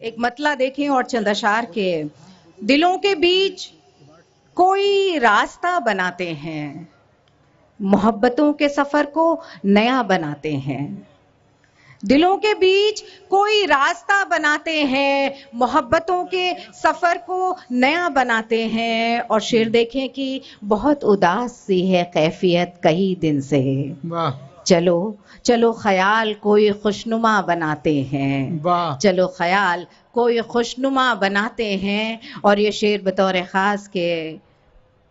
एक मतला देखें और चंद अशार के दिलों के बीच कोई रास्ता बनाते हैं, मोहब्बतों के सफर को नया बनाते हैं। दिलों के बीच कोई रास्ता बनाते हैं, मोहब्बतों के सफर को नया बनाते हैं। और शेर देखें कि बहुत उदास सी है कैफियत कई दिन से, वाह चलो चलो ख्याल कोई खुशनुमा बनाते हैं, वाह चलो ख्याल कोई खुशनुमा बनाते हैं। और ये शेर बतौर ख़ास के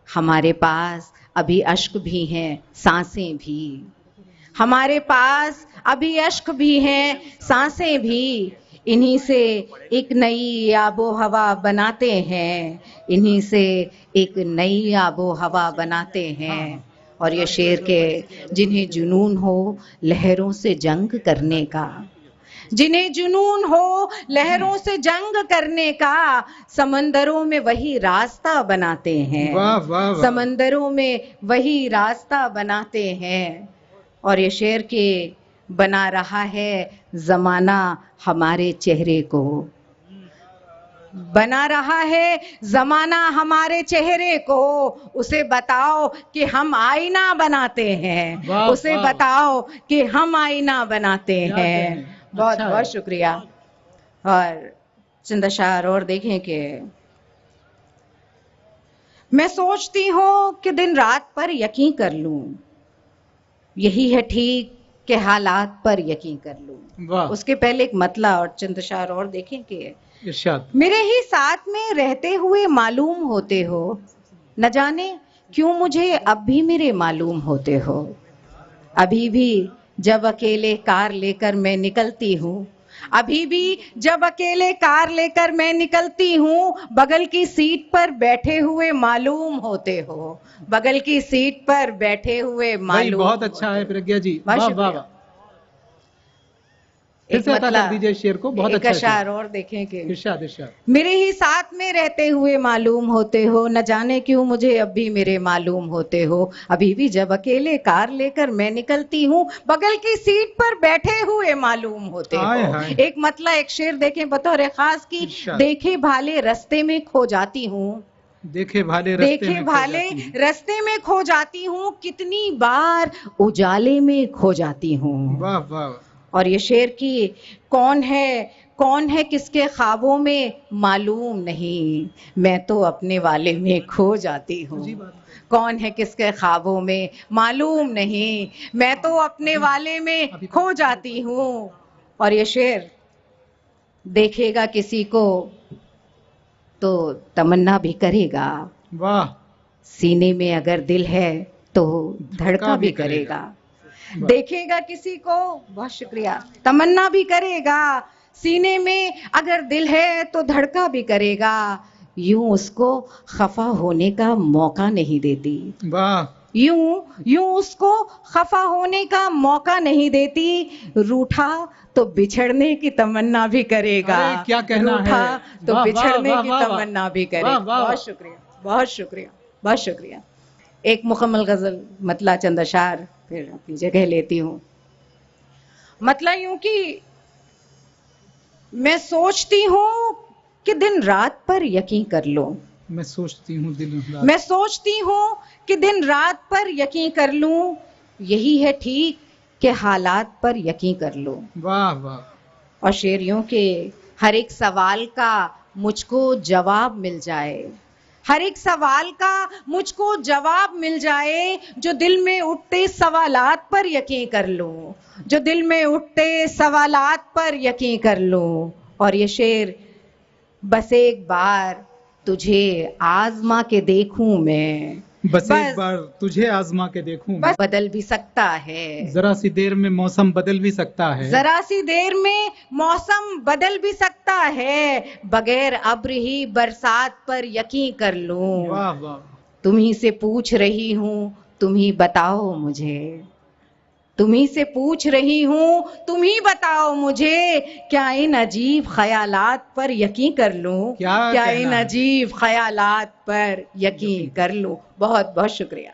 हमारे पास अभी अश्क भी हैं, सांसें भी, हमारे पास अभी अश्क भी हैं, सांसें भी, इन्हीं से एक नई आबो हवा बनाते हैं, इन्हीं से एक नई आबो हवा बनाते हैं। और ये शेर के जिन्हें जुनून हो लहरों से जंग करने का, जिन्हें जुनून हो लहरों से जंग करने का, समंदरों में वही रास्ता बनाते हैं, वाह वाह वाह। समंदरों में वही रास्ता बनाते हैं। और ये शेर के बना रहा है जमाना हमारे चेहरे को, बना रहा है जमाना हमारे चेहरे को। उसे बताओ कि हम आईना बनाते हैं, वाह, उसे वाह। बताओ कि हम आईना बनाते हैं। बहुत अच्छा है। बहुत शुक्रिया। और चंद अशार और देखें कि मैं सोचती हूँ कि दिन रात पर यकीन कर लूं, यही है ठीक के हालात पर यकीन कर लूं। वाह उसके पहले एक मतला और चंद अशार और देखें कि इरशाद। मेरे ही साथ में रहते हुए मालूम होते हो, न जाने क्यों मुझे अब भी मेरे मालूम होते हो। अभी भी जब अकेले कार लेकर मैं निकलती हूँ, अभी भी जब अकेले कार लेकर मैं निकलती हूँ, बगल की सीट पर बैठे हुए मालूम होते हो, बगल की सीट पर बैठे हुए भाई मालूम बहुत अच्छा है प्रज्ञा जी, वाह बहुत वाह शुक्रिया। वाह। फिर से अता कर दीजिए शेर को, बहुत एक अच्छा अशार शेर। और देखें कि इरशाद इरशाद। मेरे ही साथ में रहते हुए मालूम होते हो, न जाने क्यों मुझे अब भी मेरे मालूम होते हो। अभी भी जब अकेले कार लेकर मैं निकलती हूँ, बगल की सीट पर बैठे हुए मालूम होते हाय, हो। हाय। एक मतला एक शेर देखें बतौर खास की, इरशाद। देखे भाले रास्ते में खो जाती हूँ, देखे भाले रस्ते देखे में खो भाले जाती हूँ। रास्ते में खो जाती हूँ, कितनी बार उजाले में खो जाती हूँ। वाह वाह। और ये शेर की कौन है किसके ख्वाबों में मालूम नहीं, मैं तो अपने वाले में खो जाती हूँ। कौन है किसके ख्वाबों में मालूम नहीं, मैं तो अपने वाले में खो जाती हूँ। और ये शेर देखेगा किसी को तो तमन्ना भी करेगा, वाह सीने में अगर दिल है तो धड़का भी करेगा। देखेगा किसी को, बहुत शुक्रिया, तमन्ना भी करेगा, सीने में अगर दिल है तो धड़का भी करेगा। यूं उसको खफा होने का मौका नहीं देती, वाह। यूं उसको खफा होने का मौका नहीं देती। रूठा तो बिछड़ने की तमन्ना भी करेगा, अरे क्या कहना रूठा है। तो वाह, बिछड़ने वाह, की वाह, वाह, तमन्ना भी वाह, करेगा। वाह। बहुत शुक्रिया, बहुत शुक्रिया, बहुत शुक्रिया। एक मुकम्मल गजल मतला चंद अशार फिर अपनी जगह लेती हूँ। मतला यूं कि मैं सोचती हूँ कि दिन रात पर यकीन कर लो, मैं सोचती हूँ दिन रात। मैं सोचती हूँ कि दिन रात पर यकीन कर लूं, यही है ठीक के हालात पर यकीन कर लो। वाह वाह। और शेर यूं के हर एक सवाल का मुझको जवाब मिल जाए, हर एक सवाल का मुझको जवाब मिल जाए। जो दिल में उठते सवालात पर यकीन कर लो, जो दिल में उठते सवालात पर यकीन कर लो। और ये शेर बस एक बार तुझे आजमा के देखूं मैं, बस एक बार तुझे आजमा के देखूं मैं। बस बदल भी सकता है, जरा सी देर में मौसम बदल भी सकता है, जरा सी देर में मौसम बदल भी सकता है। बगैर अब्र ही बरसात पर यकीन कर लूं। वाह वाह। तुम्ही से पूछ रही हूँ, तुम ही बताओ मुझे, तुम्ही से पूछ रही हूँ, तुम ही बताओ मुझे। क्या इन अजीब ख्यालात पर यकीन कर लूं, क्या इन अजीब ख्यालात पर यकीन कर लूं। बहुत बहुत शुक्रिया।